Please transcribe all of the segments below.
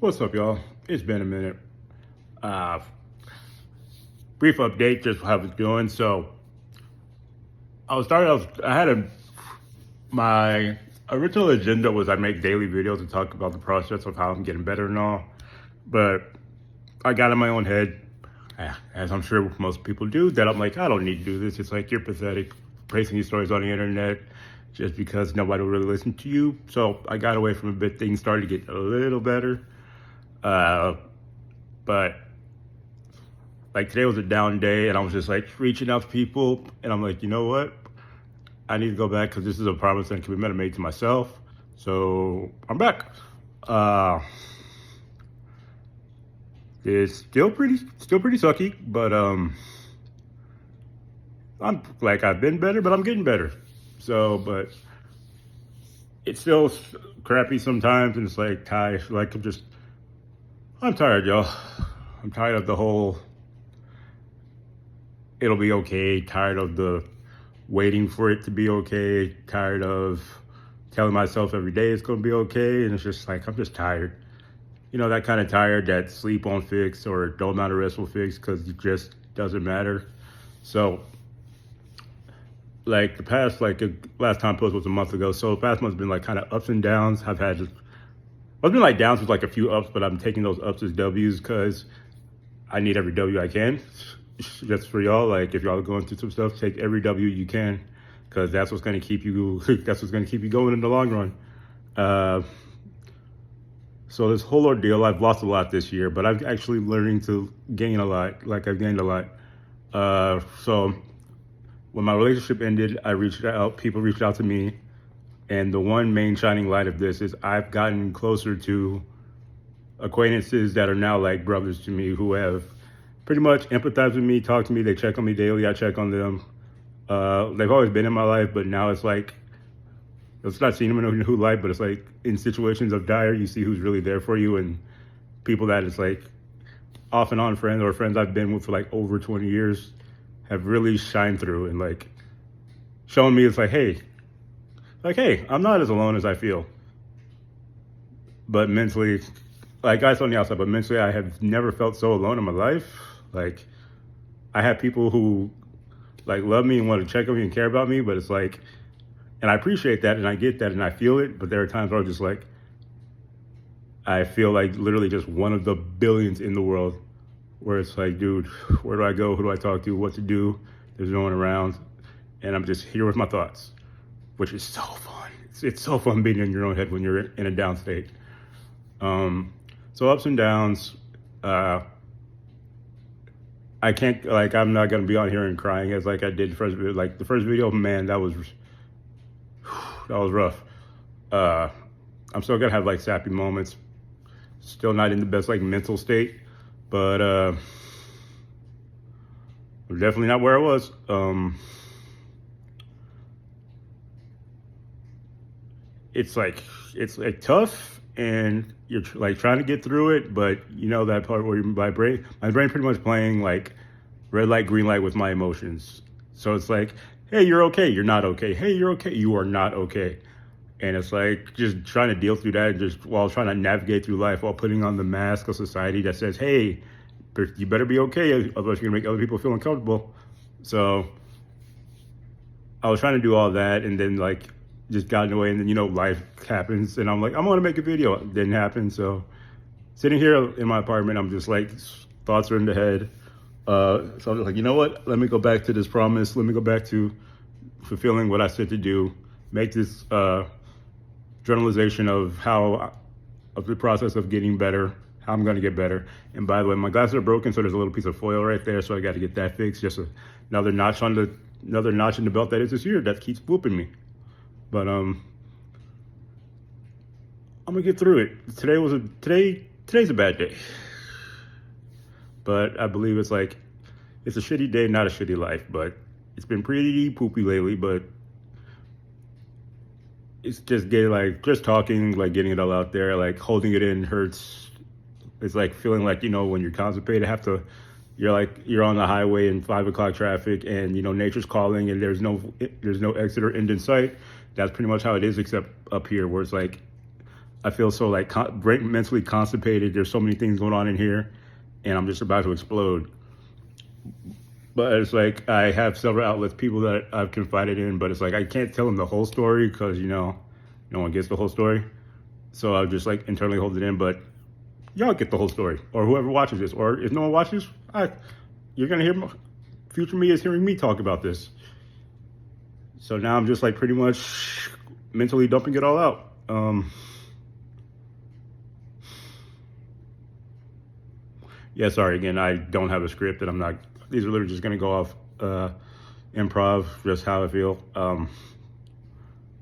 What's up, y'all? It's been a minute. Uh, Brief update, just how it's going. So, I had my original agenda was I make daily videos and talk about the process of how I'm getting better and all. But I got in my own head, as I'm sure most people do, that I'm like, I don't need to do this. It's like, you're pathetic, posting these stories on the internet just because nobody will really listen to you. So I got away from a bit. Things started to get a little better. But like today was a down day and I was just like reaching out to people and I'm like, you know what? I need to go back because this is a promise and commitment I made to myself. So I'm back. It's still pretty sucky, but I'm like, I've been better, but I'm getting better. So, but it's still crappy sometimes and it's like tired. Like I'm tired, y'all. I'm tired of the whole it'll be okay, tired of the waiting for it to be okay, tired of telling myself every day it's gonna be okay, and it's just like, I'm just tired. You know, that kind of tired that sleep won't fix or no amount of rest will fix because it just doesn't matter. So, like the last time post was a month ago, so the past month's been like kind of ups and downs. I've been like downs with like a few ups, but I'm taking those ups as W's because I need every W I can. Just for y'all, like if y'all are going through some stuff, take every W you can, because that's what's going to keep you. That's what's going to keep you going in the long run. So this whole ordeal, I've lost a lot this year, but I'm actually learning to gain a lot. Like I've gained a lot. So when my relationship ended, I reached out. People reached out to me, and the one main shining light of this is I've gotten closer to acquaintances that are now like brothers to me, who have pretty much empathize with me, talk to me, they check on me daily, I check on them. They've always been in my life, but now it's like, it's not seeing them in a new light, but it's like in situations of dire, you see who's really there for you, and people that it's like off and on friends or friends I've been with for like over 20 years have really shined through and like shown me it's like, hey, I'm not as alone as I feel. But mentally, like guys on the outside, but mentally I have never felt so alone in my life. Like I have people who like love me and want to check on me and care about me, but it's like, and I appreciate that and I get that and I feel it, but there are times where I'm just like, I feel like literally just one of the billions in the world where it's like, dude, where do I go? Who do I talk to? What to do? There's no one around. And I'm just here with my thoughts, which is so fun. It's so fun being in your own head when you're in a down state. So ups and downs. I can't, like, I'm not gonna be on here and crying as like I did the first video. Like the first video, man, that was rough. I'm still gonna have like sappy moments. Still not in the best like mental state, but I'm definitely not where I was. It's like tough, and you're like trying to get through it, but you know that part where my brain pretty much playing like red light, green light with my emotions. So it's like, hey, you're okay, you're not okay. Hey, you're okay, you are not okay. And it's like just trying to deal through that, just while trying to navigate through life while putting on the mask of society that says, hey, you better be okay, otherwise you're gonna make other people feel uncomfortable. So I was trying to do all that, and then like just got in the way, and then, you know, life happens, and I'm like, I'm gonna make a video. It didn't happen. So sitting here in my apartment, I'm just like, thoughts are in the head. So I'm just like, you know what? Let me go back to this promise. Let me go back to fulfilling what I said to do. Make this journalization of the process of getting better, how I'm gonna get better. And by the way, my glasses are broken, so there's a little piece of foil right there, so I got to get that fixed. Just another notch in the belt that is this year that keeps whooping me. But I'm gonna get through it. Today's a bad day, but I believe it's a shitty day, not a shitty life. But it's been pretty poopy lately. But it's just just talking, like getting it all out there, like holding it in hurts. It's like feeling like, you know, when you're constipated, you're on the highway in 5 o'clock traffic, and you know nature's calling, and there's no exit or end in sight. That's pretty much how it is, except up here where it's like I feel so like mentally constipated. There's so many things going on in here, and I'm just about to explode. But it's like I have several outlets, people that I've confided in, but it's like I can't tell them the whole story because, you know, no one gets the whole story. So I'll just like internally hold it in, but y'all get the whole story, or whoever watches this, or if no one watches, you're gonna hear future me is hearing me talk about this. So now I'm just like pretty much mentally dumping it all out. Yeah, sorry again. I don't have a script, and I'm not. These are literally just gonna go off improv, just how I feel.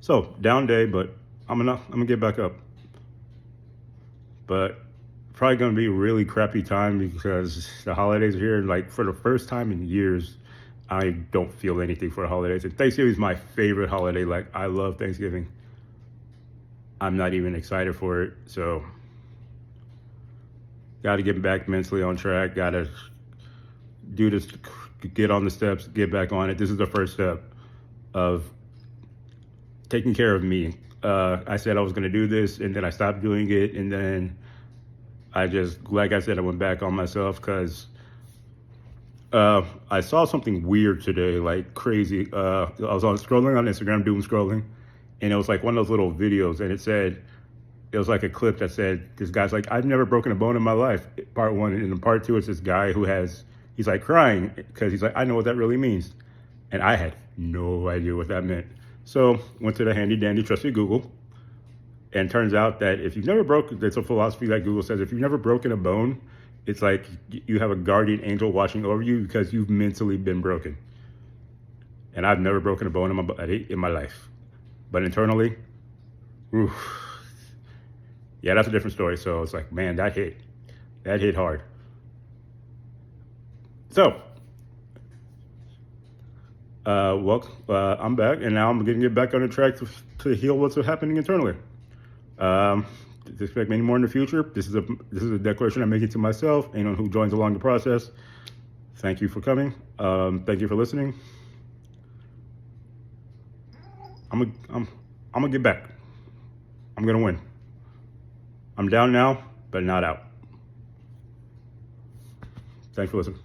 So down day, but I'm gonna get back up. But probably gonna be a really crappy time because the holidays are here. And like for the first time in years, I don't feel anything for the holidays. And Thanksgiving is my favorite holiday. Like I love Thanksgiving. I'm not even excited for it. So got to get back mentally on track. Got to do this, get on the steps, get back on it. This is the first step of taking care of me. I said I was going to do this, and then I stopped doing it. And then I just, like I said, I went back on myself because I saw something weird today, like crazy. I was scrolling on Instagram, doom scrolling, and it was like one of those little videos, and it was like a clip that said, this guy's like, I've never broken a bone in my life, part one. And in part two, it's this guy he's like crying because he's like, I know what that really means. And I had no idea what that meant. So went to the handy dandy trusty Google, and turns out that if you've never broken, it's a philosophy that Google says, if you've never broken a bone, it's like you have a guardian angel watching over you because you've mentally been broken. And I've never broken a bone in my body in my life. But internally, oof. Yeah, that's a different story. So it's like, man, that hit hard. So, I'm back, and now I'm getting back on the track to heal what's happening internally. Expect many more in the future. This is a declaration I'm making to myself. Anyone who joins along the process, thank you for coming. Thank you for listening. I'm gonna get back. I'm gonna win. I'm down now, but not out. Thanks for listening.